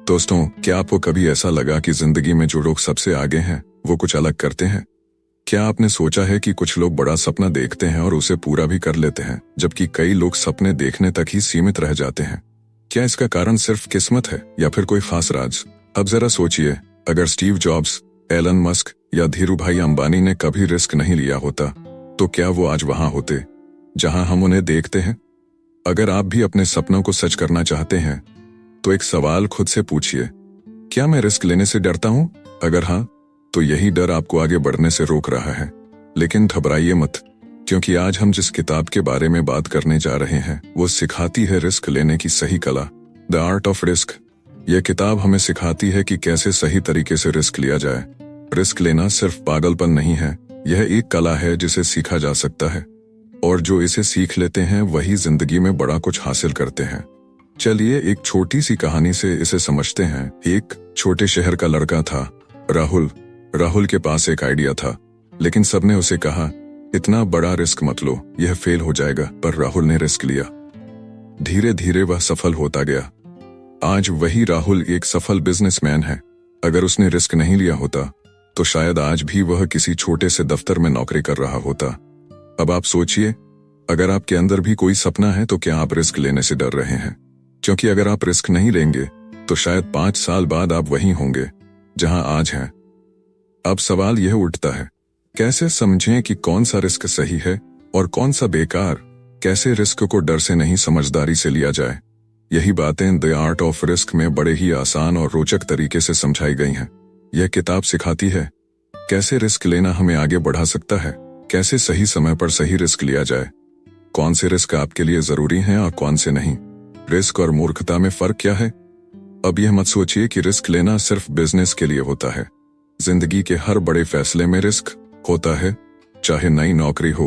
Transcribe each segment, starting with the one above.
दोस्तों, क्या आपको कभी ऐसा लगा कि जिंदगी में जो लोग सबसे आगे हैं वो कुछ अलग करते हैं? क्या आपने सोचा है कि कुछ लोग बड़ा सपना देखते हैं और उसे पूरा भी कर लेते हैं, जबकि कई लोग सपने देखने तक ही सीमित रह जाते हैं? क्या इसका कारण सिर्फ किस्मत है या फिर कोई खास राज? अब जरा सोचिए, अगर स्टीव जॉब्स, एलन मस्क या धीरू भाई अंबानी ने कभी रिस्क नहीं लिया होता, तो क्या वो आज वहां होते जहां हम उन्हें देखते हैं? अगर आप भी अपने सपनों को सच करना चाहते हैं, तो एक सवाल खुद से पूछिए, क्या मैं रिस्क लेने से डरता हूं? अगर हाँ, तो यही डर आपको आगे बढ़ने से रोक रहा है। लेकिन घबराइए मत, क्योंकि आज हम जिस किताब के बारे में बात करने जा रहे हैं वो सिखाती है रिस्क लेने की सही कला, द आर्ट ऑफ रिस्क। यह किताब हमें सिखाती है कि कैसे सही तरीके से रिस्क लिया जाए। रिस्क लेना सिर्फ पागलपन नहीं है, यह एक कला है जिसे सीखा जा सकता है, और जो इसे सीख लेते हैं वही जिंदगी में बड़ा कुछ हासिल करते हैं। चलिए एक छोटी सी कहानी से इसे समझते हैं। एक छोटे शहर का लड़का था, राहुल। राहुल के पास एक आइडिया था, लेकिन सबने उसे कहा, इतना बड़ा रिस्क मत लो, यह फेल हो जाएगा। पर राहुल ने रिस्क लिया। धीरे धीरे वह सफल होता गया। आज वही राहुल एक सफल बिजनेसमैन है। अगर उसने रिस्क नहीं लिया होता, तो शायद आज भी वह किसी छोटे से दफ्तर में नौकरी कर रहा होता। अब आप सोचिए, अगर आपके अंदर भी कोई सपना है, तो क्या आप रिस्क लेने से डर रहे हैं? क्योंकि अगर आप रिस्क नहीं लेंगे, तो शायद 5 साल बाद आप वहीं होंगे जहां आज हैं। अब सवाल यह उठता है, कैसे समझें कि कौन सा रिस्क सही है और कौन सा बेकार? कैसे रिस्क को डर से नहीं, समझदारी से लिया जाए? यही बातें द आर्ट ऑफ रिस्क में बड़े ही आसान और रोचक तरीके से समझाई गई हैं। यह किताब सिखाती है कैसे रिस्क लेना हमें आगे बढ़ा सकता है, कैसे सही समय पर सही रिस्क लिया जाए, कौन से रिस्क आपके लिए जरूरी हैं और कौन से नहीं। रिस्क और मूर्खता में फर्क क्या है? अब यह मत सोचिए कि रिस्क लेना सिर्फ बिजनेस के लिए होता है। जिंदगी के हर बड़े फैसले में रिस्क होता है, चाहे नई नौकरी हो,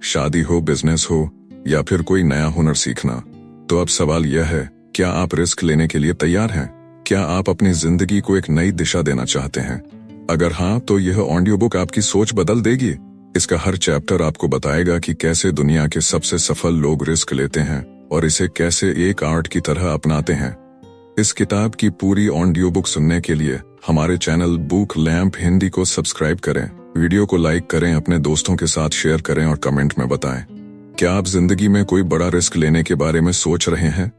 शादी हो, बिजनेस हो या फिर कोई नया हुनर सीखना। तो अब सवाल यह है, क्या आप रिस्क लेने के लिए तैयार हैं? क्या आप अपनी जिंदगी को एक नई दिशा देना चाहते हैं? अगर हाँ, तो यह ऑडियो बुक आपकी सोच बदल देगी। इसका हर चैप्टर आपको बताएगा कि कैसे दुनिया के सबसे सफल लोग रिस्क लेते हैं और इसे कैसे एक आर्ट की तरह अपनाते हैं। इस किताब की पूरी ऑडियो बुक सुनने के लिए हमारे चैनल बुक लैंप हिंदी को सब्सक्राइब करें, वीडियो को लाइक करें, अपने दोस्तों के साथ शेयर करें और कमेंट में बताएं, क्या आप जिंदगी में कोई बड़ा रिस्क लेने के बारे में सोच रहे हैं?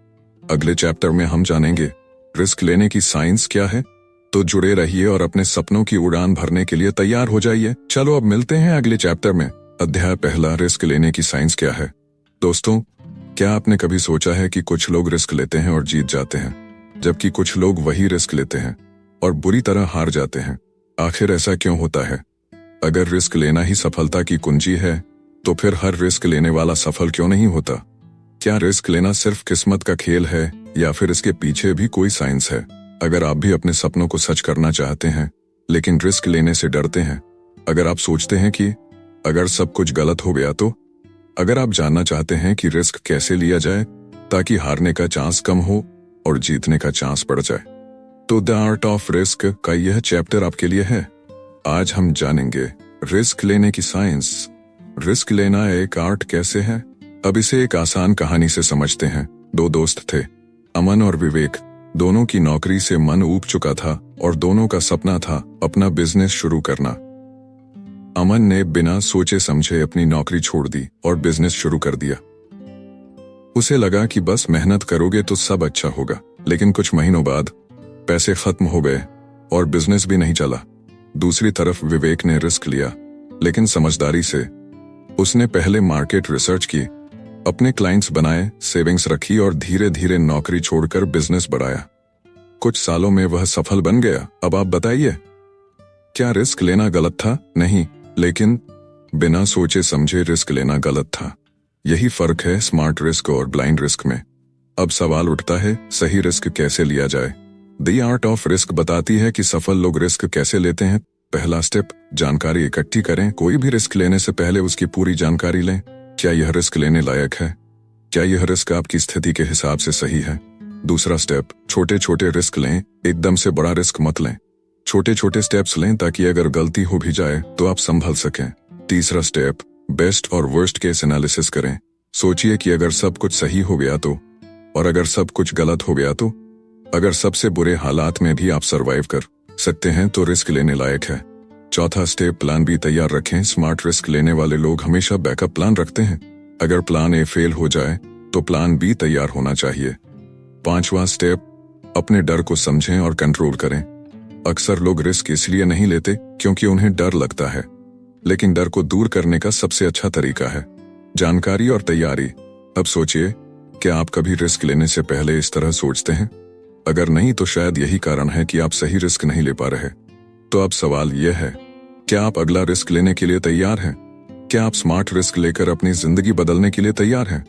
अगले चैप्टर में हम जानेंगे रिस्क लेने की साइंस क्या है। तो जुड़े रहिए और अपने सपनों की उड़ान भरने के लिए तैयार हो जाइए। चलो अब मिलते हैं अगले चैप्टर में। अध्याय पहला, रिस्क लेने की साइंस क्या है। दोस्तों, क्या आपने कभी सोचा है कि कुछ लोग रिस्क लेते हैं और जीत जाते हैं, जबकि कुछ लोग वही रिस्क लेते हैं और बुरी तरह हार जाते हैं? आखिर ऐसा क्यों होता है? अगर रिस्क लेना ही सफलता की कुंजी है, तो फिर हर रिस्क लेने वाला सफल क्यों नहीं होता? क्या रिस्क लेना सिर्फ किस्मत का खेल है या फिर इसके पीछे भी कोई साइंस है? अगर आप भी अपने सपनों को सच करना चाहते हैं, लेकिन रिस्क लेने से डरते हैं, अगर आप सोचते हैं कि अगर सब कुछ गलत हो गया तो, अगर आप जानना चाहते हैं कि रिस्क कैसे लिया जाए ताकि हारने का चांस कम हो और जीतने का चांस बढ़ जाए, तो द आर्ट ऑफ रिस्क का यह चैप्टर आपके लिए है। आज हम जानेंगे रिस्क लेने की साइंस। रिस्क लेना एक आर्ट कैसे है? अब इसे एक आसान कहानी से समझते हैं। 2 दोस्त थे, अमन और विवेक। दोनों की नौकरी से मन ऊब चुका था और दोनों का सपना था अपना बिजनेस शुरू करना। अमन ने बिना सोचे समझे अपनी नौकरी छोड़ दी और बिजनेस शुरू कर दिया। उसे लगा कि बस मेहनत करोगे तो सब अच्छा होगा। लेकिन कुछ महीनों बाद पैसे खत्म हो गए और बिजनेस भी नहीं चला। दूसरी तरफ विवेक ने रिस्क लिया, लेकिन समझदारी से। उसने पहले मार्केट रिसर्च की, अपने क्लाइंट्स बनाए, सेविंग्स रखी और धीरे धीरे नौकरी छोड़कर बिजनेस बढ़ाया। कुछ सालों में वह सफल बन गया। अब आप बताइए, क्या रिस्क लेना गलत था? नहीं, लेकिन बिना सोचे समझे रिस्क लेना गलत था। यही फर्क है स्मार्ट रिस्क और ब्लाइंड रिस्क में। अब सवाल उठता है, सही रिस्क कैसे लिया जाए? द आर्ट ऑफ रिस्क बताती है कि सफल लोग रिस्क कैसे लेते हैं। पहला स्टेप, जानकारी इकट्ठी करें। कोई भी रिस्क लेने से पहले उसकी पूरी जानकारी लें। क्या यह रिस्क लेने लायक है? क्या यह रिस्क आपकी स्थिति के हिसाब से सही है? दूसरा स्टेप, छोटे छोटे रिस्क लें, एकदम से बड़ा रिस्क मत लें। छोटे छोटे स्टेप्स लें ताकि अगर गलती हो भी जाए तो आप संभल सकें। तीसरा स्टेप, बेस्ट और वर्स्ट केस एनालिसिस करें। सोचिए कि अगर सब कुछ सही हो गया तो, और अगर सब कुछ गलत हो गया तो। अगर सबसे बुरे हालात में भी आप सरवाइव कर सकते हैं तो रिस्क लेने लायक है। चौथा स्टेप, प्लान बी तैयार रखें। स्मार्ट रिस्क लेने वाले लोग हमेशा बैकअप प्लान रखते हैं। अगर प्लान ए फेल हो जाए तो प्लान बी तैयार होना चाहिए। पांचवा स्टेप, अपने डर को समझें और कंट्रोल करें। अक्सर लोग रिस्क इसलिए नहीं लेते क्योंकि उन्हें डर लगता है, लेकिन डर को दूर करने का सबसे अच्छा तरीका है जानकारी और तैयारी। अब सोचिए, क्या आप कभी रिस्क लेने से पहले इस तरह सोचते हैं? अगर नहीं तो शायद यही कारण है कि आप सही रिस्क नहीं ले पा रहे। तो अब सवाल यह है, क्या आप अगला रिस्क लेने के लिए तैयार हैं? क्या आप स्मार्ट रिस्क लेकर अपनी जिंदगी बदलने के लिए तैयार हैं?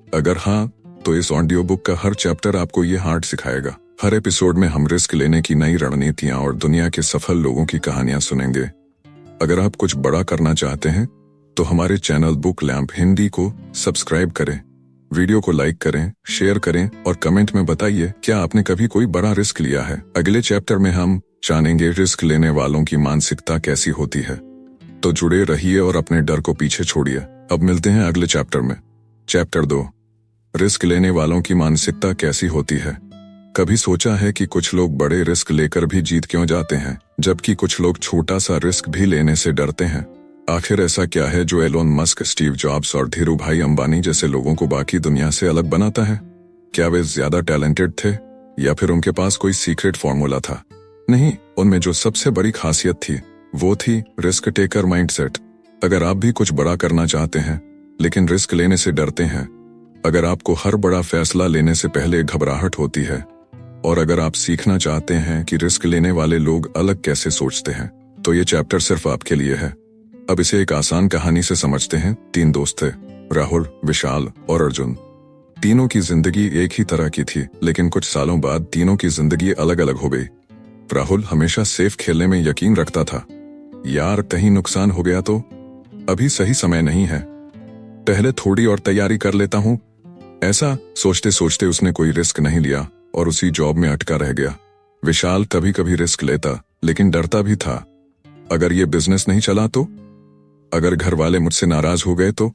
अगर हाँ, तो इस ऑडियो बुक का हर चैप्टर आपको ये हार्ट सिखाएगा। हर एपिसोड में हम रिस्क लेने की नई रणनीतियां और दुनिया के सफल लोगों की कहानियां सुनेंगे। अगर आप कुछ बड़ा करना चाहते हैं तो हमारे चैनल बुक लैंप हिंदी को सब्सक्राइब करें, वीडियो को लाइक करें, शेयर करें और कमेंट में बताइए क्या आपने कभी कोई बड़ा रिस्क लिया है। अगले चैप्टर में हम जानेंगे रिस्क लेने वालों की मानसिकता कैसी होती है। तो जुड़े रहिए और अपने डर को पीछे छोड़िए। अब मिलते हैं अगले चैप्टर में। चैप्टर 2, रिस्क लेने वालों की मानसिकता कैसी होती है। कभी सोचा है कि कुछ लोग बड़े रिस्क लेकर भी जीत क्यों जाते हैं, जबकि कुछ लोग छोटा सा रिस्क भी लेने से डरते हैं? आखिर ऐसा क्या है जो एलोन मस्क, स्टीव जॉब्स और धीरूभाई अंबानी जैसे लोगों को बाकी दुनिया से अलग बनाता है? क्या वे ज्यादा टैलेंटेड थे या फिर उनके पास कोई सीक्रेट फॉर्मूला था? नहीं, उनमें जो सबसे बड़ी खासियत थी वो थी रिस्क टेकर माइंडसेट। अगर आप भी कुछ बड़ा करना चाहते हैं लेकिन रिस्क लेने से डरते हैं, अगर आपको हर बड़ा फैसला लेने से पहले घबराहट होती है, और अगर आप सीखना चाहते हैं कि रिस्क लेने वाले लोग अलग कैसे सोचते हैं, तो ये चैप्टर सिर्फ आपके लिए है। अब इसे एक आसान कहानी से समझते हैं। 3 दोस्त थे, राहुल, विशाल और अर्जुन। तीनों की जिंदगी एक ही तरह की थी, लेकिन कुछ सालों बाद तीनों की जिंदगी अलग अलग हो गई। राहुल हमेशा सेफ खेलने में यकीन रखता था। यार, कहीं नुकसान हो गया तो? अभी सही समय नहीं है, पहले थोड़ी और तैयारी कर लेता हूँ। ऐसा सोचते सोचते उसने कोई रिस्क नहीं लिया और उसी जॉब में अटका रह गया। विशाल कभी कभी रिस्क लेता, लेकिन डरता भी था। अगर ये बिजनेस नहीं चला तो? अगर घर वाले मुझसे नाराज हो गए तो?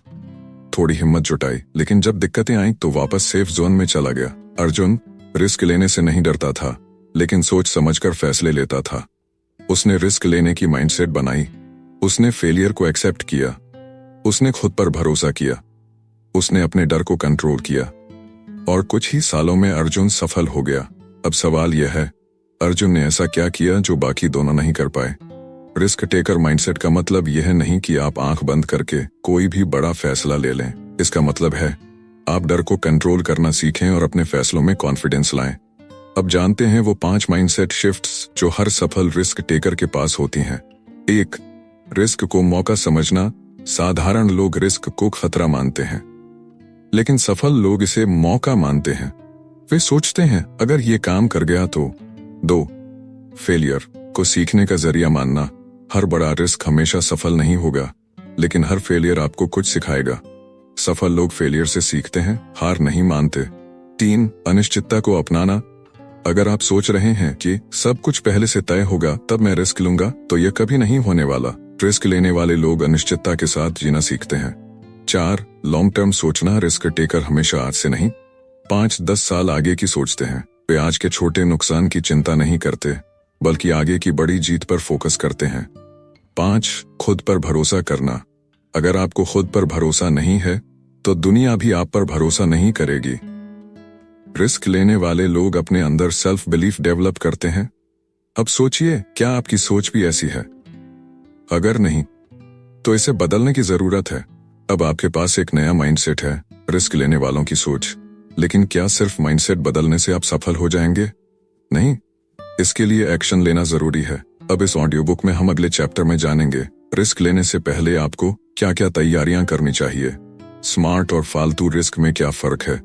थोड़ी हिम्मत जुटाई, लेकिन जब दिक्कतें आई तो वापस सेफ जोन में चला गया। अर्जुन रिस्क लेने से नहीं डरता था, लेकिन सोच समझकर फैसले लेता था। उसने रिस्क लेने की माइंडसेट बनाई, उसने फेलियर को एक्सेप्ट किया, उसने खुद पर भरोसा किया, उसने अपने डर को कंट्रोल किया, और कुछ ही सालों में अर्जुन सफल हो गया। अब सवाल यह है, अर्जुन ने ऐसा क्या किया जो बाकी दोनों नहीं कर पाए? रिस्क टेकर माइंडसेट का मतलब यह नहीं कि आप आंख बंद करके कोई भी बड़ा फैसला ले लें। इसका मतलब है आप डर को कंट्रोल करना सीखें और अपने फैसलों में कॉन्फिडेंस लाएं। अब जानते हैं वो 5 माइंडसेट शिफ्ट्स जो हर सफल रिस्क टेकर के पास होती हैं। 1, रिस्क को मौका समझना। साधारण लोग रिस्क को खतरा मानते हैं, लेकिन सफल लोग इसे मौका मानते हैं। वे सोचते हैं अगर ये काम कर गया तो। 2, फेलियर को सीखने का जरिया मानना। हर बड़ा रिस्क हमेशा सफल नहीं होगा, लेकिन हर फेलियर आपको कुछ सिखाएगा। सफल लोग फेलियर से सीखते हैं, हार नहीं मानते। 3, अनिश्चितता को अपनाना। अगर आप सोच रहे हैं कि सब कुछ पहले से तय होगा तब मैं रिस्क लूंगा, तो यह कभी नहीं होने वाला। रिस्क लेने वाले लोग अनिश्चितता के साथ जीना सीखते हैं। 4, लॉन्ग टर्म सोचना। रिस्क टेकर हमेशा आज से नहीं 5-10 साल आगे की सोचते हैं। वे आज के छोटे नुकसान की चिंता नहीं करते, बल्कि आगे की बड़ी जीत पर फोकस करते हैं। 5, खुद पर भरोसा करना। अगर आपको खुद पर भरोसा नहीं है तो दुनिया भी आप पर भरोसा नहीं करेगी। रिस्क लेने वाले लोग अपने अंदर सेल्फ बिलीफ डेवलप करते हैं। अब सोचिए, क्या आपकी सोच भी ऐसी है? अगर नहीं, तो इसे बदलने की जरूरत है। अब आपके पास एक नया माइंडसेट है, रिस्क लेने वालों की सोच। लेकिन क्या सिर्फ माइंडसेट बदलने से आप सफल हो जाएंगे? नहीं, इसके लिए एक्शन लेना जरूरी है। अब इस ऑडियो बुक में हम अगले चैप्टर में जानेंगे रिस्क लेने से पहले आपको क्या क्या तैयारियां करनी चाहिए, स्मार्ट और फालतू रिस्क में क्या फर्क है।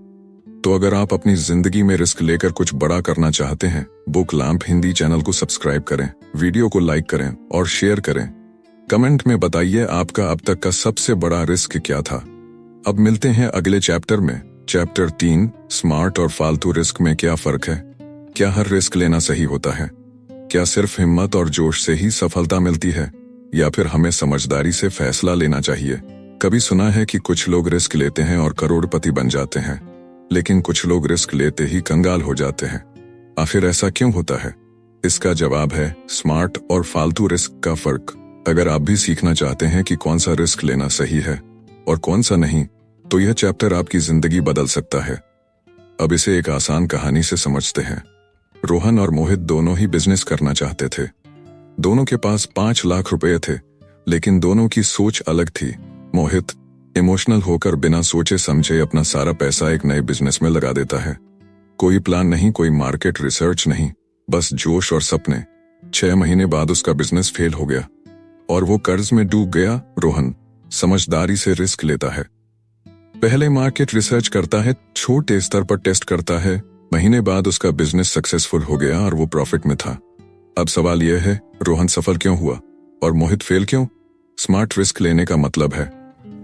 तो अगर आप अपनी जिंदगी में रिस्क लेकर कुछ बड़ा करना चाहते हैं, बुक लैंप हिंदी चैनल को सब्सक्राइब करें, वीडियो को लाइक करें और शेयर करें। कमेंट में बताइए आपका अब तक का सबसे बड़ा रिस्क क्या था। अब मिलते हैं अगले चैप्टर में। चैप्टर 3, स्मार्ट और फालतू रिस्क में क्या फर्क है। क्या हर रिस्क लेना सही होता है? क्या सिर्फ हिम्मत और जोश से ही सफलता मिलती है, या फिर हमें समझदारी से फैसला लेना चाहिए? कभी सुना है कि कुछ लोग रिस्क लेते हैं और करोड़पति बन जाते हैं, लेकिन कुछ लोग रिस्क लेते ही कंगाल हो जाते हैं। आखिर ऐसा क्यों होता है? इसका जवाब है स्मार्ट और फालतू रिस्क का फर्क। अगर आप भी सीखना चाहते हैं कि कौन सा रिस्क लेना सही है और कौन सा नहीं, तो यह चैप्टर आपकी जिंदगी बदल सकता है। अब इसे एक आसान कहानी से समझते हैं। रोहन और मोहित दोनों ही बिजनेस करना चाहते थे। दोनों के पास 5 लाख रुपए थे, लेकिन दोनों की सोच अलग थी। मोहित इमोशनल होकर बिना सोचे समझे अपना सारा पैसा एक नए बिजनेस में लगा देता है। कोई प्लान नहीं, कोई मार्केट रिसर्च नहीं, बस जोश और सपने। 6 महीने बाद उसका बिजनेस फेल हो गया और वो कर्ज में डूब गया। रोहन समझदारी से रिस्क लेता है। पहले मार्केट रिसर्च करता है, छोटे स्तर पर टेस्ट करता है। महीने बाद उसका बिजनेस सक्सेसफुल हो गया और वो प्रॉफिट में था। अब सवाल यह है, रोहन सफल क्यों हुआ और मोहित फेल क्यों? स्मार्ट रिस्क लेने का मतलब है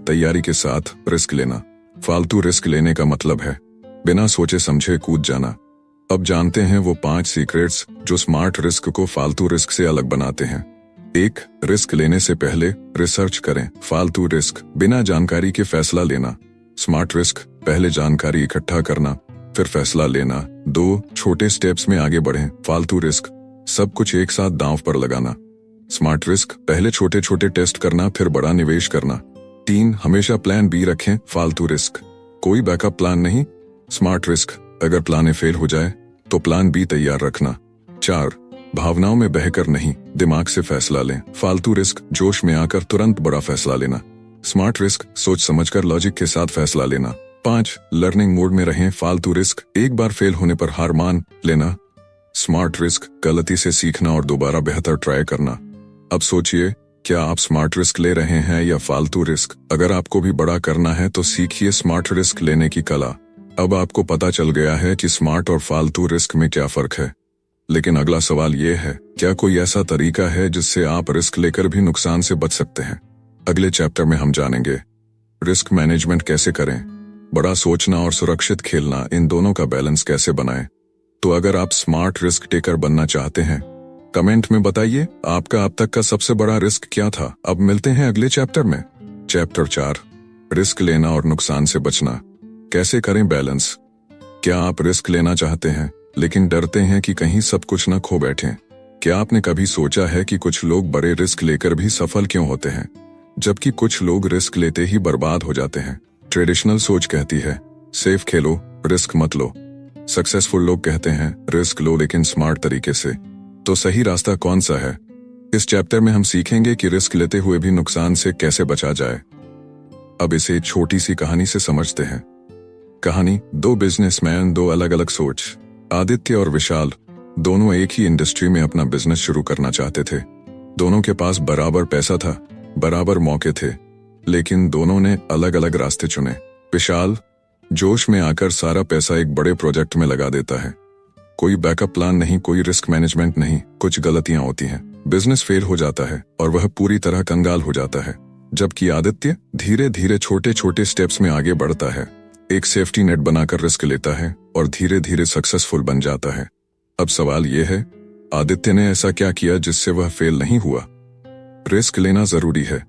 तैयारी के साथ रिस्क लेना। फालतू रिस्क लेने का मतलब है बिना सोचे समझे कूद जाना। अब जानते हैं वो 5 सीक्रेट्स जो स्मार्ट रिस्क को फालतू रिस्क से अलग बनाते हैं। 1. रिस्क लेने से पहले रिसर्च करें। फालतू रिस्क बिना जानकारी के फैसला लेना। स्मार्ट रिस्क पहले जानकारी इकट्ठा करना फिर फैसला लेना। 2. छोटे स्टेप्स में आगे बढ़ें। फालतू रिस्क सब कुछ एक साथ दांव पर लगाना। स्मार्ट रिस्क पहले छोटे छोटे टेस्ट करना फिर बड़ा निवेश करना। 3. हमेशा प्लान बी रखें। फालतू रिस्क कोई बैकअप प्लान नहीं। स्मार्ट रिस्क अगर प्लान ए फेल हो जाए तो प्लान बी तैयार रखना। 4. भावनाओं में बहकर नहीं, दिमाग से फैसला लें। फालतू रिस्क जोश में आकर तुरंत बड़ा फैसला लेना। स्मार्ट रिस्क सोच समझकर लॉजिक के साथ फैसला लेना। 5. लर्निंग मोड में रहें। फालतू रिस्क एक बार फेल होने पर हार मान लेना। स्मार्ट रिस्क गलती से सीखना और दोबारा बेहतर ट्राई करना। अब सोचिए, क्या आप स्मार्ट रिस्क ले रहे हैं या फालतू रिस्क? अगर आपको भी बड़ा करना है तो सीखिए स्मार्ट रिस्क लेने की कला। अब आपको पता चल गया है कि स्मार्ट और फालतू रिस्क में क्या फर्क है। लेकिन अगला सवाल ये है, क्या कोई ऐसा तरीका है जिससे आप रिस्क लेकर भी नुकसान से बच सकते हैं? अगले चैप्टर में हम जानेंगे रिस्क मैनेजमेंट कैसे करें, बड़ा सोचना और सुरक्षित खेलना, इन दोनों का बैलेंस कैसे बनाएं। तो अगर आप स्मार्ट रिस्क टेकर बनना चाहते हैं, कमेंट में बताइए आपका अब तक का सबसे बड़ा रिस्क क्या था। अब मिलते हैं अगले चैप्टर में। चैप्टर 4 रिस्क लेना और नुकसान से बचना, कैसे करें बैलेंस। क्या आप रिस्क लेना चाहते हैं लेकिन डरते हैं कि कहीं सब कुछ न खो बैठें? क्या आपने कभी सोचा है कि कुछ लोग बड़े रिस्क लेकर भी सफल क्यों होते हैं, जबकि कुछ लोग रिस्क लेते ही बर्बाद हो जाते हैं? ट्रेडिशनल सोच कहती है सेफ खेलो, रिस्क मत लो। सक्सेसफुल लोग कहते हैं रिस्क लो लेकिन स्मार्ट तरीके से। तो सही रास्ता कौन सा है? इस चैप्टर में हम सीखेंगे कि रिस्क लेते हुए भी नुकसान से कैसे बचा जाए। अब इसे एक छोटी सी कहानी से समझते हैं। कहानी 2 बिजनेसमैन, 2 अलग अलग सोच। आदित्य और विशाल दोनों एक ही इंडस्ट्री में अपना बिजनेस शुरू करना चाहते थे। दोनों के पास बराबर पैसा था, बराबर मौके थे, लेकिन दोनों ने अलग अलग रास्ते चुने। विशाल जोश में आकर सारा पैसा एक बड़े प्रोजेक्ट में लगा देता है। कोई बैकअप प्लान नहीं, कोई रिस्क मैनेजमेंट नहीं। कुछ गलतियां होती हैं, बिजनेस फेल हो जाता है और वह पूरी तरह कंगाल हो जाता है। जबकि आदित्य धीरे धीरे छोटे छोटे स्टेप्स में आगे बढ़ता है, एक सेफ्टी नेट बनाकर रिस्क लेता है और धीरे धीरे सक्सेसफुल बन जाता है। अब सवाल यह है, आदित्य ने ऐसा क्या किया जिससे वह फेल नहीं हुआ? रिस्क लेना जरूरी है,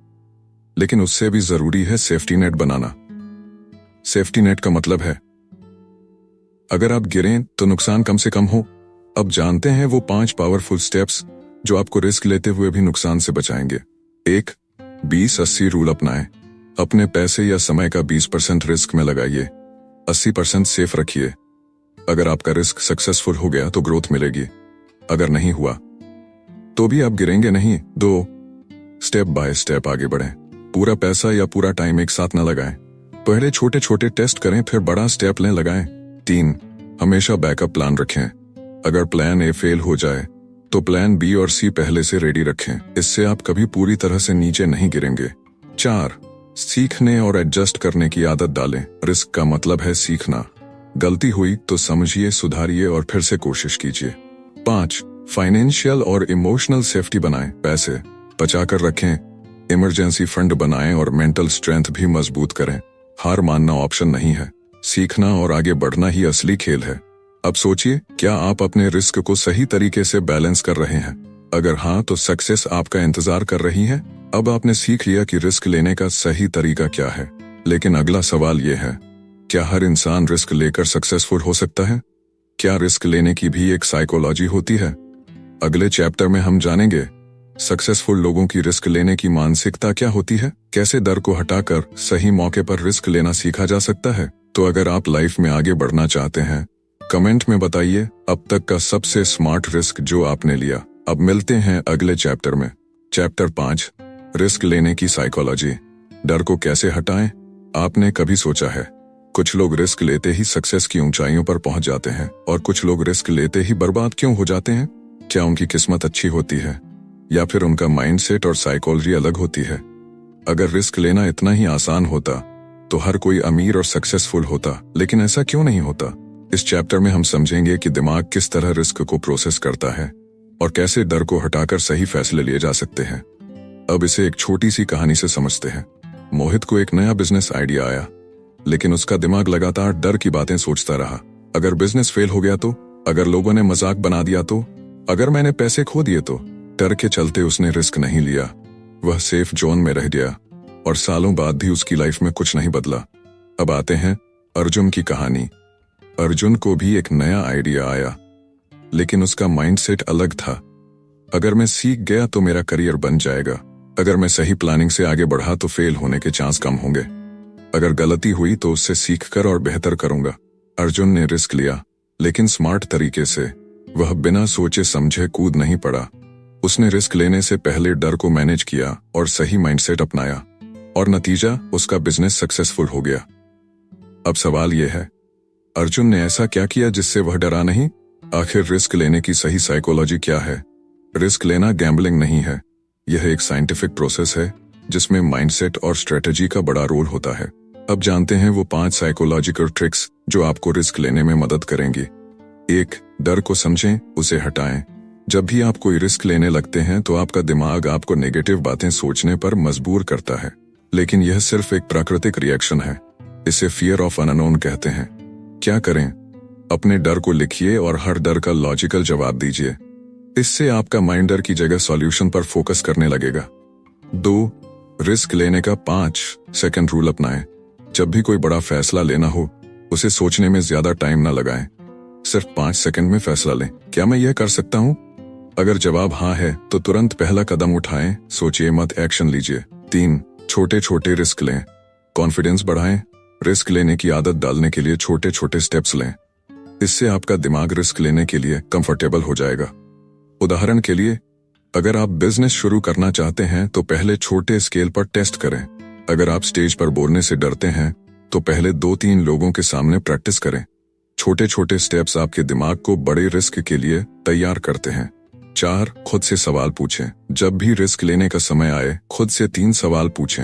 लेकिन उससे भी जरूरी है सेफ्टी नेट बनाना। सेफ्टी नेट का मतलब है अगर आप गिरें तो नुकसान कम से कम हो। अब जानते हैं वो 5 पावरफुल स्टेप्स जो आपको रिस्क लेते हुए भी नुकसान से बचाएंगे। 1. 20-80 रूल अपनाएं। अपने पैसे या समय का 20% रिस्क में लगाइए, 80% सेफ रखिए। अगर आपका रिस्क सक्सेसफुल हो गया तो ग्रोथ मिलेगी, अगर नहीं हुआ तो भी आप गिरेंगे नहीं। 2. स्टेप बाय स्टेप आगे बढ़ें। पूरा पैसा या पूरा टाइम एक साथ न लगाएं, पहले छोटे छोटे टेस्ट करें फिर बड़ा स्टेप लें लगाएं। 3. हमेशा बैकअप प्लान रखें। अगर प्लान ए फेल हो जाए तो प्लान बी और सी पहले से रेडी रखें, इससे आप कभी पूरी तरह से नीचे नहीं गिरेंगे। 4. सीखने और एडजस्ट करने की आदत डालें। रिस्क का मतलब है सीखना। गलती हुई तो समझिए, सुधारिए और फिर से कोशिश कीजिए। 5. फाइनेंशियल और इमोशनल सेफ्टी बनाएं। पैसे बचाकर रखें, इमरजेंसी फंड बनाएं और मेंटल स्ट्रेंथ भी मजबूत करें। हार मानना ऑप्शन नहीं है, सीखना और आगे बढ़ना ही असली खेल है। अब सोचिए, क्या आप अपने रिस्क को सही तरीके से बैलेंस कर रहे हैं? अगर हाँ, तो सक्सेस आपका इंतजार कर रही है। अब आपने सीख लिया कि रिस्क लेने का सही तरीका क्या है, लेकिन अगला सवाल यह है, क्या हर इंसान रिस्क लेकर सक्सेसफुल हो सकता है? क्या रिस्क लेने की भी एक साइकोलॉजी होती है? अगले चैप्टर में हम जानेंगे सक्सेसफुल लोगों की रिस्क लेने की मानसिकता क्या होती है, कैसे डर को हटाकर सही मौके पर रिस्क लेना सीखा जा सकता है। तो अगर आप लाइफ में आगे बढ़ना चाहते हैं, कमेंट में बताइए अब तक का सबसे स्मार्ट रिस्क जो आपने लिया। अब मिलते हैं अगले चैप्टर में। चैप्टर 5, रिस्क लेने की साइकोलॉजी। डर को कैसे हटाएं? आपने कभी सोचा है कुछ लोग रिस्क लेते ही सक्सेस की ऊंचाइयों पर पहुंच जाते हैं और कुछ लोग रिस्क लेते ही बर्बाद क्यों हो जाते हैं? क्या उनकी किस्मत अच्छी होती है या फिर उनका माइंडसेट और साइकोलॉजी अलग होती है? अगर रिस्क लेना इतना ही आसान होता तो हर कोई अमीर और सक्सेसफुल होता, लेकिन ऐसा क्यों नहीं होता? इस चैप्टर में हम समझेंगे कि दिमाग किस तरह रिस्क को प्रोसेस करता है और कैसे डर को हटाकर सही फैसले लिए जा सकते हैं। अब इसे एक छोटी सी कहानी से समझते हैं। मोहित को एक नया बिजनेस आइडिया आया, लेकिन उसका दिमाग लगातार डर की बातें सोचता रहा। अगर बिजनेस फेल हो गया तो, अगर लोगों ने मजाक बना दिया तो, अगर मैंने पैसे खो दिए तो। डर के चलते उसने रिस्क नहीं लिया। वह सेफ जोन में रह गया और सालों बाद भी उसकी लाइफ में कुछ नहीं बदला। अब आते हैं अर्जुन की कहानी। अर्जुन को भी एक नया आइडिया आया, लेकिन उसका माइंडसेट अलग था। अगर मैं सीख गया तो मेरा करियर बन जाएगा। अगर मैं सही प्लानिंग से आगे बढ़ा तो फेल होने के चांस कम होंगे। अगर गलती हुई तो उससे सीखकर और बेहतर करूंगा। अर्जुन ने रिस्क लिया, लेकिन स्मार्ट तरीके से। वह बिना सोचे समझे कूद नहीं पड़ा। उसने रिस्क लेने से पहले डर को मैनेज किया और सही माइंडसेट अपनाया, और नतीजा उसका बिजनेस सक्सेसफुल हो गया। अब सवाल यह है, अर्जुन ने ऐसा क्या किया जिससे वह डरा नहीं? आखिर रिस्क लेने की सही साइकोलॉजी क्या है? रिस्क लेना गैम्बलिंग नहीं है, यह एक साइंटिफिक प्रोसेस है जिसमें माइंडसेट और स्ट्रेटजी का बड़ा रोल होता है। अब जानते हैं वो 5 साइकोलॉजिकल ट्रिक्स जो आपको रिस्क लेने में मदद करेंगी। 1. डर को समझें, उसे हटाएं। जब भी आप कोई रिस्क लेने लगते हैं तो आपका दिमाग आपको नेगेटिव बातें सोचने पर मजबूर करता है, लेकिन यह सिर्फ एक प्राकृतिक रिएक्शन है। इसे फियर ऑफ अननोन कहते हैं। क्या करें? अपने डर को लिखिए और हर डर का लॉजिकल जवाब दीजिए। इससे आपका माइंड डर की जगह सॉल्यूशन पर फोकस करने लगेगा। 2. रिस्क लेने का 5 सेकंड रूल अपनाएं। जब भी कोई बड़ा फैसला लेना हो, उसे सोचने में ज्यादा टाइम न लगाएं। सिर्फ 5 सेकंड में फैसला लें। क्या मैं यह कर सकता हूं? अगर जवाब हाँ है तो तुरंत पहला कदम उठाएं, सोचिए मत, एक्शन लीजिए। 3. छोटे छोटे रिस्क लें। कॉन्फिडेंस बढ़ाएं। रिस्क लेने की आदत डालने के लिए छोटे छोटे स्टेप्स लें। इससे आपका दिमाग रिस्क लेने के लिए कंफर्टेबल हो जाएगा। उदाहरण के लिए, अगर आप बिजनेस शुरू करना चाहते हैं तो पहले छोटे स्केल पर टेस्ट करें। अगर आप स्टेज पर बोलने से डरते हैं तो पहले 2-3 लोगों के सामने प्रैक्टिस करें। छोटे छोटे स्टेप्स आपके दिमाग को बड़े रिस्क के लिए तैयार करते हैं। 4. खुद से सवाल पूछें। जब भी रिस्क लेने का समय आए, खुद से 3 सवाल पूछें।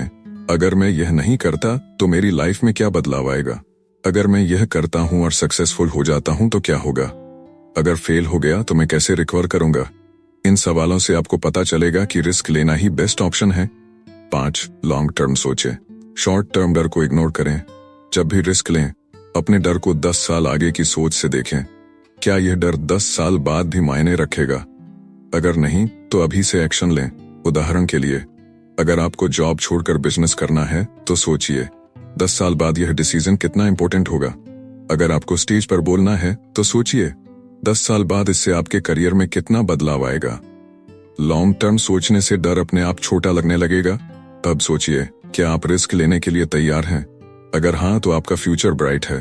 अगर मैं यह नहीं करता तो मेरी लाइफ में क्या बदलाव आएगा? अगर मैं यह करता हूं और सक्सेसफुल हो जाता हूं तो क्या होगा? अगर फेल हो गया तो मैं कैसे रिकवर करूंगा? इन सवालों से आपको पता चलेगा कि रिस्क लेना ही बेस्ट ऑप्शन है। 5. लॉन्ग टर्म सोचें। शॉर्ट टर्म डर को इग्नोर करें। जब भी रिस्क लें, अपने डर को 10 साल आगे की सोच से देखें। क्या यह डर 10 साल बाद भी मायने रखेगा? अगर नहीं तो अभी से एक्शन लें। उदाहरण के लिए, अगर आपको जॉब छोड़कर बिजनेस करना है तो सोचिए 10 साल बाद यह डिसीजन कितना इंपॉर्टेंट होगा। अगर आपको स्टेज पर बोलना है तो सोचिए 10 साल बाद इससे आपके करियर में कितना बदलाव आएगा। लॉन्ग टर्म सोचने से डर अपने आप छोटा लगने लगेगा। अब सोचिए, क्या आप रिस्क लेने के लिए तैयार हैं? अगर हाँ तो आपका फ्यूचर ब्राइट है।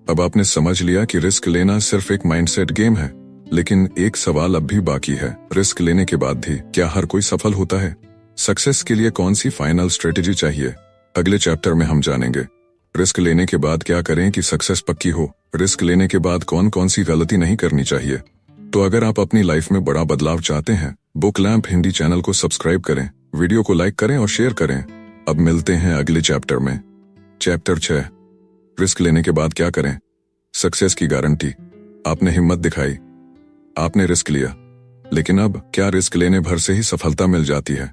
अब आपने समझ लिया कि रिस्क लेना सिर्फ एक माइंडसेट गेम है, लेकिन एक सवाल अब भी बाकी है, रिस्क लेने के बाद भी क्या हर कोई सफल होता है? सक्सेस के लिए कौन सी फाइनल स्ट्रेटेजी चाहिए? अगले चैप्टर में हम जानेंगे रिस्क लेने के बाद क्या करें कि सक्सेस पक्की हो। रिस्क लेने के बाद कौन कौन सी गलती नहीं करनी चाहिए। तो अगर आप अपनी लाइफ में बड़ा बदलाव चाहते हैं, बुक लैंप हिंदी चैनल को सब्सक्राइब करें, वीडियो को लाइक करें और शेयर करें। अब मिलते हैं अगले चैप्टर में। चैप्टर 6, रिस्क लेने के बाद क्या करें? सक्सेस की गारंटी। आपने हिम्मत दिखाई, आपने रिस्क लिया, लेकिन अब क्या रिस्क लेने भर से ही सफलता मिल जाती है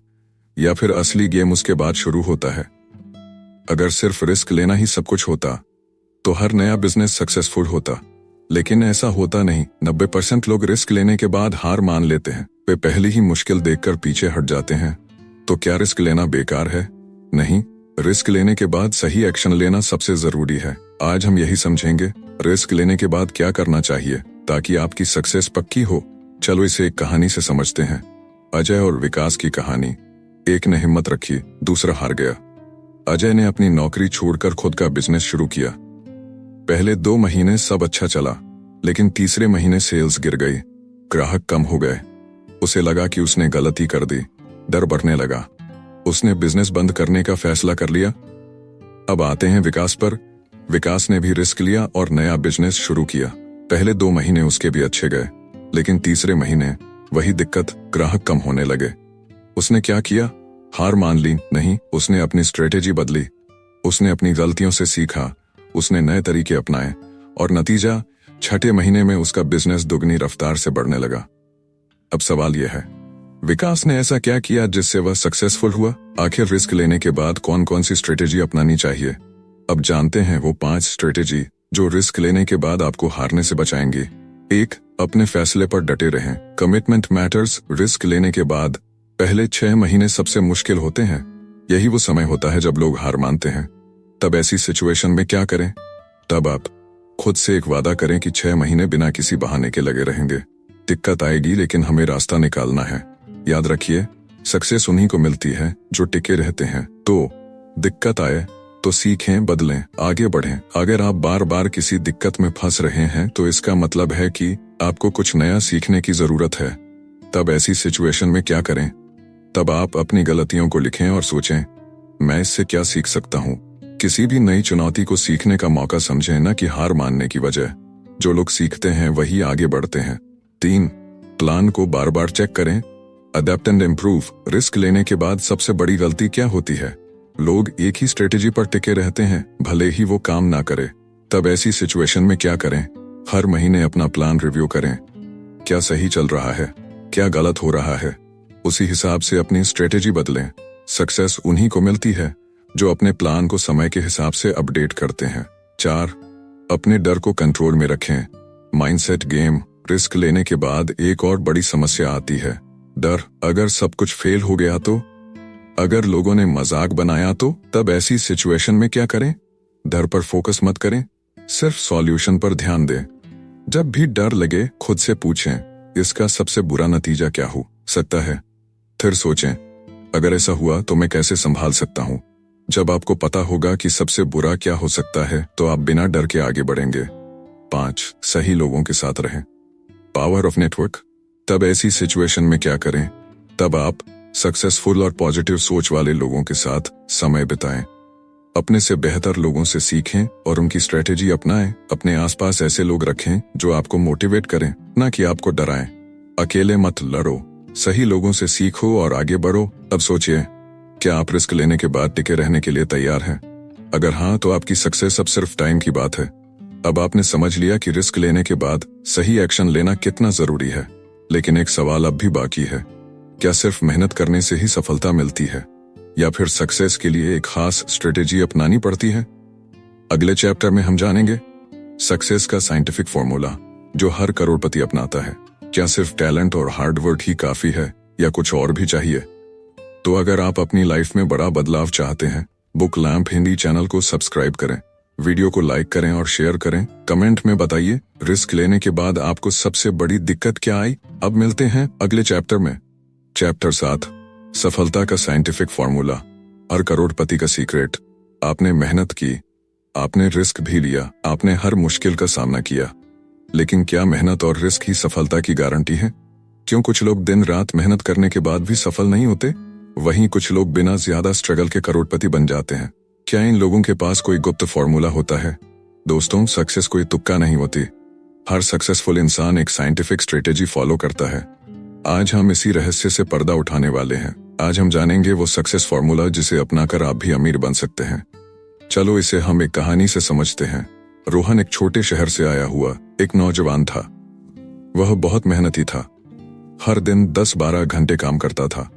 या फिर असली गेम उसके बाद शुरू होता है? अगर सिर्फ रिस्क लेना ही सब कुछ होता तो हर नया बिजनेस सक्सेसफुल होता, लेकिन ऐसा होता नहीं। 90% लोग रिस्क लेने के बाद हार मान लेते हैं। वे पहली ही मुश्किल देखकर पीछे हट जाते हैं। तो क्या रिस्क लेना बेकार है? नहीं, रिस्क लेने के बाद सही एक्शन लेना सबसे जरूरी है। आज हम यही समझेंगे रिस्क लेने के बाद क्या करना चाहिए, ताकि आपकी सक्सेस पक्की हो। चलो इसे एक कहानी से समझते हैं। अजय और विकास की कहानी। एक ने हिम्मत रखी, दूसरा हार गया। अजय ने अपनी नौकरी छोड़कर खुद का बिजनेस शुरू किया। पहले 2 महीने सब अच्छा चला, लेकिन तीसरे महीने सेल्स गिर गई, ग्राहक कम हो गए। उसे लगा कि उसने गलती कर दी, डर बढ़ने लगा। उसने बिजनेस बंद करने का फैसला कर लिया। अब आते हैं विकास पर। विकास ने भी रिस्क लिया और नया बिजनेस शुरू किया। पहले 2 महीने उसके भी अच्छे गए, लेकिन तीसरे महीने वही दिक्कत, ग्राहक कम होने लगे। उसने क्या किया? हार मान ली नहीं, उसने अपनी स्ट्रेटेजी बदली। उसने अपनी गलतियों से सीखा, उसने नए तरीके अपनाए और नतीजा, छठे महीने में उसका बिजनेस दुगनी रफ्तार से बढ़ने लगा। अब सवाल यह है, विकास ने ऐसा क्या किया जिससे वह सक्सेसफुल हुआ? आखिर रिस्क लेने के बाद कौन कौन सी स्ट्रेटेजी अपनानी चाहिए? अब जानते हैं वो 5 स्ट्रेटेजी जो रिस्क लेने के बाद आपको हारने से बचाएंगी। 1. अपने फैसले पर डटे रहें। Commitment matters. रिस्क लेने के बाद पहले 6 महीने सबसे मुश्किल होते हैं। यही वो समय होता है जब लोग हार मानते हैं। तब ऐसी सिचुएशन में क्या करें? तब आप खुद से एक वादा करें कि 6 महीने बिना किसी बहाने के लगे रहेंगे। दिक्कत आएगी, लेकिन हमें रास्ता निकालना है। याद रखिए, सक्सेस उन्हीं को मिलती है जो टिके रहते हैं। तो दिक्कत आए तो सीखें, बदलें, आगे बढ़ें। अगर आप बार बार किसी दिक्कत में फंस रहे हैं तो इसका मतलब है कि आपको कुछ नया सीखने की जरूरत है। तब ऐसी सिचुएशन में क्या करें? तब आप अपनी गलतियों को लिखें और सोचें, मैं इससे क्या सीख सकता हूँ। किसी भी नई चुनौती को सीखने का मौका समझें, न कि हार मानने की वजह। जो लोग सीखते हैं वही आगे बढ़ते हैं। 3. प्लान को बार बार चेक करें। Adapt and improve. रिस्क लेने के बाद सबसे बड़ी गलती क्या होती है? लोग एक ही स्ट्रेटेजी पर टिके रहते हैं, भले ही वो काम ना करे। तब ऐसी सिचुएशन में क्या करें? हर महीने अपना प्लान रिव्यू करें। क्या सही चल रहा है, क्या गलत हो रहा है? उसी हिसाब से अपनी स्ट्रेटेजी बदलें। सक्सेस उन्हीं को मिलती है जो अपने प्लान को समय के हिसाब से अपडेट करते हैं। 4. अपने डर को कंट्रोल में रखें। Mindset game. रिस्क लेने के बाद एक और बड़ी समस्या आती है, डर। अगर सब कुछ फेल हो गया तो? अगर लोगों ने मजाक बनाया तो? तब ऐसी सिचुएशन में क्या करें? डर पर फोकस मत करें, सिर्फ सॉल्यूशन पर ध्यान दें। जब भी डर लगे, खुद से पूछें, इसका सबसे बुरा नतीजा क्या हो सकता है? फिर सोचें, अगर ऐसा हुआ तो मैं कैसे संभाल सकता हूँ? जब आपको पता होगा कि सबसे बुरा क्या हो सकता है, तो आप बिना डर के आगे बढ़ेंगे। 5. सही लोगों के साथ रहें। Power of network. तब ऐसी सिचुएशन में क्या करें? तब आप सक्सेसफुल और पॉजिटिव सोच वाले लोगों के साथ समय बिताएं। अपने से बेहतर लोगों से सीखें और उनकी स्ट्रेटेजी अपनाएं। अपने आसपास ऐसे लोग रखें जो आपको मोटिवेट करें, ना कि आपको डराएं। अकेले मत लड़ो, सही लोगों से सीखो और आगे बढ़ो। अब सोचिए, क्या आप रिस्क लेने के बाद टिके रहने के लिए तैयार हैं? अगर हाँ, तो आपकी सक्सेस अब सिर्फ टाइम की बात है। अब आपने समझ लिया कि रिस्क लेने के बाद सही एक्शन लेना कितना जरूरी है। लेकिन एक सवाल अब भी बाकी है, क्या सिर्फ मेहनत करने से ही सफलता मिलती है, या फिर सक्सेस के लिए एक खास स्ट्रेटेजी अपनानी पड़ती है? अगले चैप्टर में हम जानेंगे सक्सेस का साइंटिफिक फॉर्मूला जो हर करोड़पति अपनाता है। क्या सिर्फ टैलेंट और हार्ड वर्क ही काफी है, या कुछ और भी चाहिए? तो अगर आप अपनी लाइफ में बड़ा बदलाव चाहते हैं, बुक लैंप हिंदी चैनल को सब्सक्राइब करें, वीडियो को लाइक करें और शेयर करें। कमेंट में बताइए, रिस्क लेने के बाद आपको सबसे बड़ी दिक्कत क्या आई? अब मिलते हैं अगले चैप्टर में। चैप्टर 7, सफलता का साइंटिफिक फॉर्मूला, हर करोड़पति का सीक्रेट। आपने मेहनत की, आपने रिस्क भी लिया, आपने हर मुश्किल का सामना किया, लेकिन क्या मेहनत और रिस्क ही सफलता की गारंटी है? क्यों कुछ लोग दिन रात मेहनत करने के बाद भी सफल नहीं होते, वहीं कुछ लोग बिना ज्यादा स्ट्रगल के करोड़पति बन जाते हैं? क्या इन लोगों के पास कोई गुप्त फॉर्मूला होता है? दोस्तों, सक्सेस कोई तुक्का नहीं होती। हर सक्सेसफुल इंसान एक साइंटिफिक स्ट्रेटेजी फॉलो करता है। आज हम इसी रहस्य से पर्दा उठाने वाले हैं। आज हम जानेंगे वो सक्सेस फॉर्मूला जिसे अपनाकर आप भी अमीर बन सकते हैं। चलो इसे हम एक कहानी से समझते हैं। रोहन एक छोटे शहर से आया हुआ एक नौजवान था। वह बहुत मेहनती था, हर दिन 10-12 घंटे काम करता था।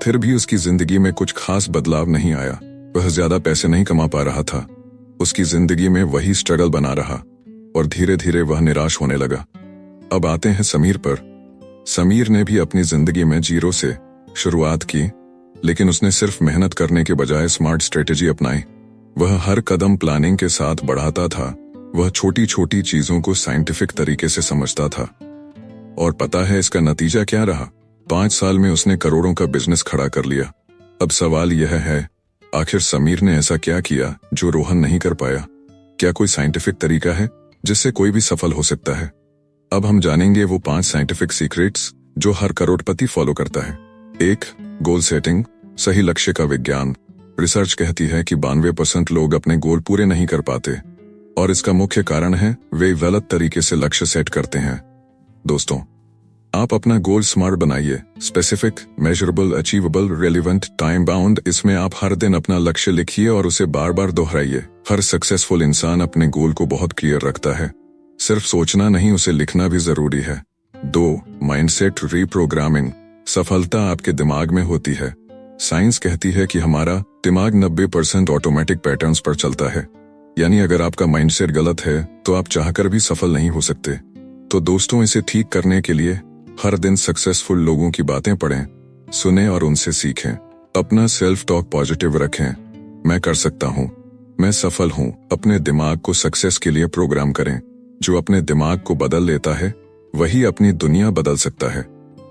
फिर भी उसकी जिंदगी में कुछ खास बदलाव नहीं आया। वह ज्यादा पैसे नहीं कमा पा रहा था। उसकी जिंदगी में वही स्ट्रगल बना रहा और धीरे धीरे वह निराश होने लगा। अब आते हैं समीर पर। समीर ने भी अपनी जिंदगी में जीरो से शुरुआत की, लेकिन उसने सिर्फ मेहनत करने के बजाय स्मार्ट स्ट्रेटेजी अपनाई। वह हर कदम प्लानिंग के साथ बढ़ाता था, वह छोटी छोटी चीजों को साइंटिफिक तरीके से समझता था। और पता है इसका नतीजा क्या रहा? 5 साल में उसने करोड़ों का बिजनेस खड़ा कर लिया। अब सवाल यह है, आखिर समीर ने ऐसा क्या किया जो रोहन नहीं कर पाया? क्या कोई साइंटिफिक तरीका है जिससे कोई भी सफल हो सकता है? अब हम जानेंगे वो 5 साइंटिफिक सीक्रेट्स जो हर करोड़पति फॉलो करता है। 1. गोल सेटिंग, सही लक्ष्य का विज्ञान। रिसर्च कहती है कि 92% लोग अपने गोल पूरे नहीं कर पाते और इसका मुख्य कारण है वे गलत तरीके से लक्ष्य सेट करते हैं। दोस्तों, आप अपना गोल स्मार्ट बनाइए, specific, measurable, achievable, relevant, time bound. इसमें आप हर दिन अपना लक्ष्य लिखिए और उसे बार बार दोहराइए। हर सक्सेसफुल इंसान अपने गोल को बहुत क्लियर रखता है। सिर्फ सोचना नहीं, उसे लिखना भी जरूरी है। 2. Mindset reprogramming. सफलता आपके दिमाग में होती है। साइंस कहती है कि हमारा दिमाग 90% ऑटोमेटिक पैटर्न्स पर चलता है। यानी अगर आपका माइंडसेट गलत है तो आप चाहकर भी सफल नहीं हो सकते। तो दोस्तों, इसे ठीक करने के लिए हर दिन सक्सेसफुल लोगों की बातें पढ़ें, सुने और उनसे सीखें। अपना सेल्फ टॉक पॉजिटिव रखें। मैं कर सकता हूँ, मैं सफल हूँ। अपने दिमाग को सक्सेस के लिए प्रोग्राम करें। जो अपने दिमाग को बदल लेता है वही अपनी दुनिया बदल सकता है।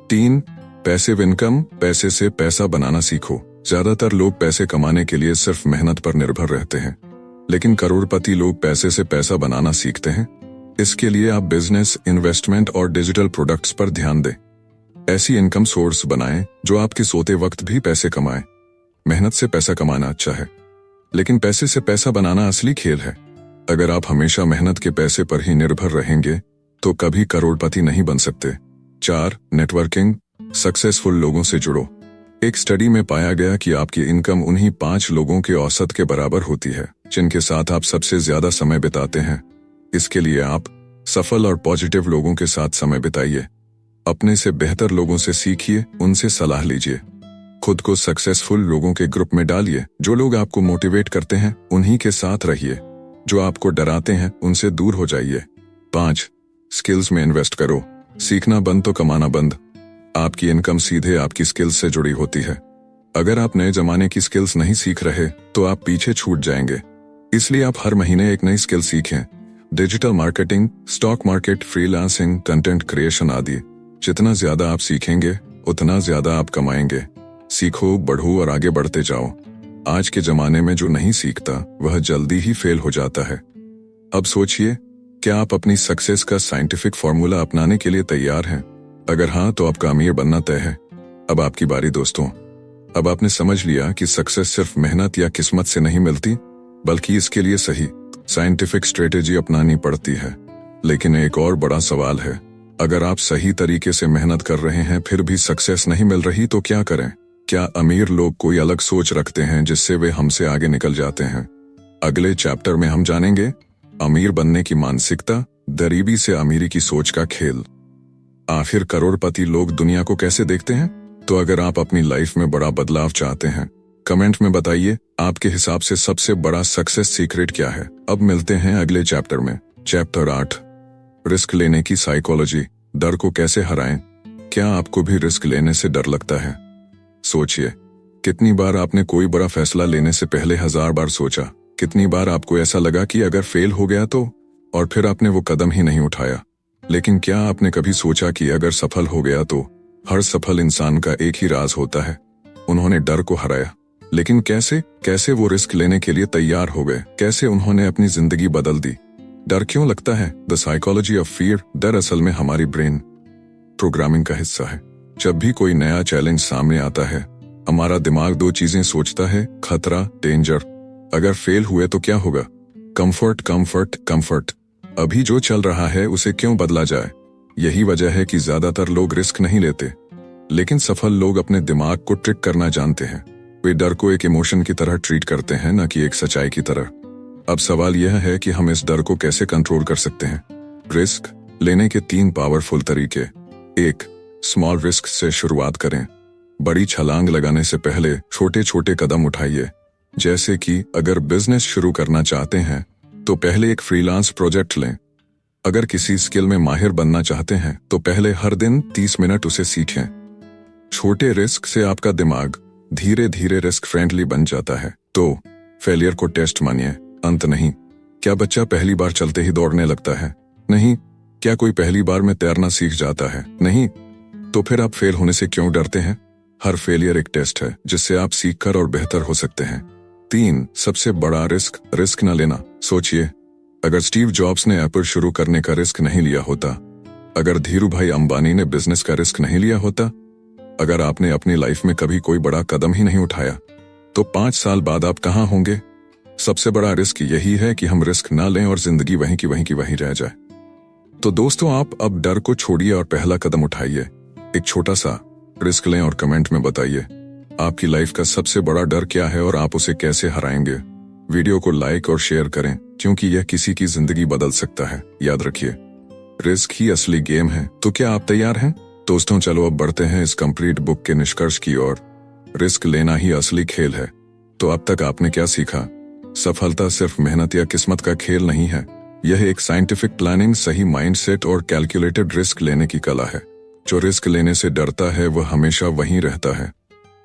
3. पैसिव इनकम, पैसे से पैसा बनाना सीखो। ज्यादातर लोग पैसे कमाने के लिए सिर्फ मेहनत पर निर्भर रहते हैं, लेकिन करोड़पति लोग पैसे से पैसा बनाना सीखते हैं। इसके लिए आप बिजनेस, इन्वेस्टमेंट और डिजिटल प्रोडक्ट्स पर ध्यान दें। ऐसी इनकम सोर्स बनाएं जो आपके सोते वक्त भी पैसे कमाए। मेहनत से पैसा कमाना अच्छा है, लेकिन पैसे से पैसा बनाना असली खेल है। अगर आप हमेशा मेहनत के पैसे पर ही निर्भर रहेंगे तो कभी करोड़पति नहीं बन सकते। 4. नेटवर्किंग, सक्सेसफुल लोगों से जुड़ो। एक स्टडी में पाया गया कि आपकी इनकम उन्हीं 5 लोगों के औसत के बराबर होती है जिनके साथ आप सबसे ज्यादा समय बिताते हैं। इसके लिए आप सफल और पॉजिटिव लोगों के साथ समय बिताइए। अपने से बेहतर लोगों से सीखिए, उनसे सलाह लीजिए। खुद को सक्सेसफुल लोगों के ग्रुप में डालिए। जो लोग आपको मोटिवेट करते हैं उन्हीं के साथ रहिए। जो आपको डराते हैं उनसे दूर हो जाइए। 5. स्किल्स में इन्वेस्ट करो। सीखना बंद तो कमाना बंद। आपकी इनकम सीधे आपकी स्किल्स से जुड़ी होती है। अगर आप नए जमाने की स्किल्स नहीं सीख रहे तो आप पीछे छूट जाएंगे। इसलिए आप हर महीने एक नई स्किल सीखें। Digital marketing, stock market, freelancing, content creation आदि। जितना ज्यादा आप सीखेंगे उतना ज्यादा आप कमाएंगे। सीखो, बढ़ो और आगे बढ़ते जाओ। आज के जमाने में जो नहीं सीखता वह जल्दी ही फेल हो जाता है। अब सोचिए, क्या आप अपनी सक्सेस का साइंटिफिक फॉर्मूला अपनाने के लिए तैयार हैं? अगर हाँ तो आपका अमीर बनना तय है। अब आपकी बारी दोस्तों। अब आपने समझ लिया कि सक्सेस सिर्फ मेहनत या किस्मत से नहीं मिलती, बल्कि इसके लिए सही साइंटिफिक स्ट्रेटेजी अपनानी पड़ती है। लेकिन एक और बड़ा सवाल है, अगर आप सही तरीके से मेहनत कर रहे हैं फिर भी सक्सेस नहीं मिल रही तो क्या करें? क्या अमीर लोग कोई अलग सोच रखते हैं जिससे वे हमसे आगे निकल जाते हैं? अगले चैप्टर में हम जानेंगे अमीर बनने की मानसिकता, गरीबी से अमीरी की सोच का खेल। आखिर करोड़पति लोग दुनिया को कैसे देखते हैं? तो अगर आप अपनी लाइफ में बड़ा बदलाव चाहते हैं, कमेंट में बताइए आपके हिसाब से सबसे बड़ा सक्सेस सीक्रेट क्या है। अब मिलते हैं अगले चैप्टर में। चैप्टर 8, रिस्क लेने की साइकोलॉजी। डर को कैसे हराएं? क्या आपको भी रिस्क लेने से डर लगता है? सोचिए, कितनी बार आपने कोई बड़ा फैसला लेने से पहले 1000 बार सोचा? कितनी बार आपको ऐसा लगा कि अगर फेल हो गया तो, और फिर आपने वो कदम ही नहीं उठाया? लेकिन क्या आपने कभी सोचा कि अगर सफल हो गया तो? हर सफल इंसान का एक ही राज होता है, उन्होंने डर को हराया। लेकिन कैसे वो रिस्क लेने के लिए तैयार हो गए? कैसे उन्होंने अपनी जिंदगी बदल दी? डर क्यों लगता है? The psychology of fear. डर असल में हमारी ब्रेन प्रोग्रामिंग का हिस्सा है। जब भी कोई नया चैलेंज सामने आता है, हमारा दिमाग 2 चीजें सोचता है, खतरा, डेंजर। अगर फेल हुए तो क्या होगा? Comfort, comfort, comfort. अभी जो चल रहा है उसे क्यों बदला जाए? यही वजह है कि ज्यादातर लोग रिस्क नहीं लेते। लेकिन सफल लोग अपने दिमाग को ट्रिक करना जानते हैं। वे डर को एक इमोशन की तरह ट्रीट करते हैं, न कि एक सच्चाई की तरह। अब सवाल यह है कि हम इस डर को कैसे कंट्रोल कर सकते हैं। रिस्क लेने के 3 पावरफुल तरीके। 1. स्मॉल रिस्क से शुरुआत करें। बड़ी छलांग लगाने से पहले छोटे छोटे कदम उठाइए। जैसे कि अगर बिजनेस शुरू करना चाहते हैं तो पहले एक फ्रीलांस प्रोजेक्ट लें। अगर किसी स्किल में माहिर बनना चाहते हैं तो पहले हर दिन 30 मिनट उसे सीखें। छोटे रिस्क से आपका दिमाग धीरे धीरे रिस्क फ्रेंडली बन जाता है। तो फेलियर को टेस्ट मानिए, अंत नहीं। क्या बच्चा पहली बार चलते ही दौड़ने लगता है? नहीं। क्या कोई पहली बार में तैरना सीख जाता है? नहीं। तो फिर आप फेल होने से क्यों डरते हैं? हर फेलियर एक टेस्ट है जिससे आप सीखकर और बेहतर हो सकते हैं। 3. सबसे बड़ा रिस्क न लेना। सोचिए, अगर स्टीव जॉब्स ने एप्पल शुरू करने का रिस्क नहीं लिया होता, अगर धीरू भाई अंबानी ने बिजनेस का रिस्क नहीं लिया होता, अगर आपने अपनी लाइफ में कभी कोई बड़ा कदम ही नहीं उठाया, तो 5 साल बाद आप कहाँ होंगे? सबसे बड़ा रिस्क यही है कि हम रिस्क ना लें और जिंदगी वहीं की वहीं रह जाए। तो दोस्तों, आप अब डर को छोड़िए और पहला कदम उठाइए। एक छोटा सा रिस्क लें और कमेंट में बताइए आपकी लाइफ का सबसे बड़ा डर क्या है और आप उसे कैसे हराएंगे। वीडियो को लाइक और शेयर करें क्योंकि यह किसी की जिंदगी बदल सकता है। याद रखिए, रिस्क ही असली गेम है। तो क्या आप तैयार हैं? दोस्तों, चलो अब बढ़ते हैं इस कंप्लीट बुक के निष्कर्ष की ओर। रिस्क लेना ही असली खेल है। तो अब तक आपने क्या सीखा? सफलता सिर्फ मेहनत या किस्मत का खेल नहीं है। यह एक साइंटिफिक प्लानिंग, सही माइंडसेट और कैलकुलेटेड रिस्क लेने की कला है। जो रिस्क लेने से डरता है वह हमेशा वहीं रहता है,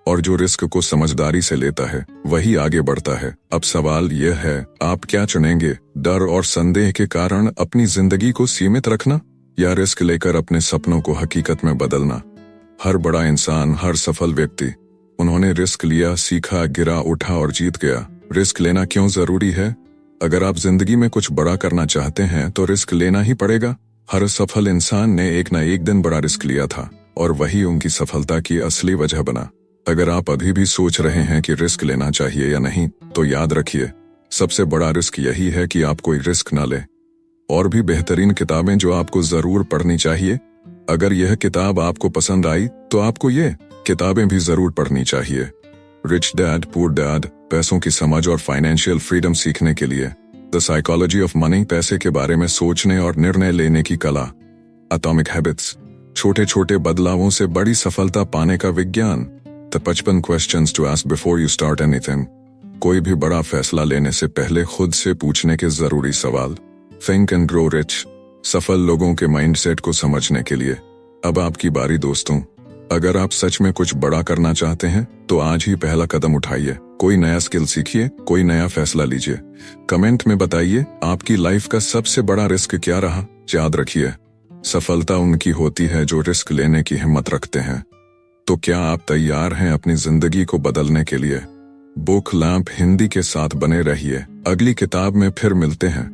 और जो रिस्क को समझदारी से लेता है वही आगे बढ़ता है। अब सवाल यह है, आप क्या चुनेंगे? डर और संदेह के कारण अपनी जिंदगी को सीमित रखना, या रिस्क लेकर अपने सपनों को हकीकत में बदलना? हर बड़ा इंसान, हर सफल व्यक्ति, उन्होंने रिस्क लिया, सीखा, गिरा, उठा और जीत गया। रिस्क लेना क्यों जरूरी है? अगर आप जिंदगी में कुछ बड़ा करना चाहते हैं तो रिस्क लेना ही पड़ेगा। हर सफल इंसान ने एक न एक दिन बड़ा रिस्क लिया था, और वही उनकी सफलता की असली वजह बना। अगर आप अभी भी सोच रहे हैं कि रिस्क लेना चाहिए या नहीं, तो याद रखिए, सबसे बड़ा रिस्क यही है कि आप कोई रिस्क न लें। और भी बेहतरीन किताबें जो आपको जरूर पढ़नी चाहिए। अगर यह किताब आपको पसंद आई तो आपको ये किताबें भी जरूर पढ़नी चाहिए। रिच डैड पुअर डैड, पैसों की समझ और फाइनेंशियल फ्रीडम सीखने के लिए। द साइकोलॉजी ऑफ मनी, पैसे के बारे में सोचने और निर्णय लेने की कला। एटॉमिक हैबिट्स, छोटे छोटे बदलावों से बड़ी सफलता पाने का विज्ञान। The 55 questions to ask before you start anything, कोई भी बड़ा फैसला लेने से पहले खुद से पूछने के जरूरी सवाल। थिंक एंड ग्रो रिच, सफल लोगों के माइंडसेट को समझने के लिए। अब आपकी बारी दोस्तों। अगर आप सच में कुछ बड़ा करना चाहते हैं तो आज ही पहला कदम उठाइए। कोई नया स्किल सीखिए, कोई नया फैसला लीजिए। कमेंट में बताइए आपकी लाइफ का सबसे बड़ा रिस्क क्या रहा। याद रखिए, सफलता उनकी होती है जो रिस्क लेने की हिम्मत रखते हैं। तो क्या आप तैयार हैं अपनी जिंदगी को बदलने के लिए? बुक लैंप हिंदी के साथ बने रहिए। अगली किताब में फिर मिलते हैं।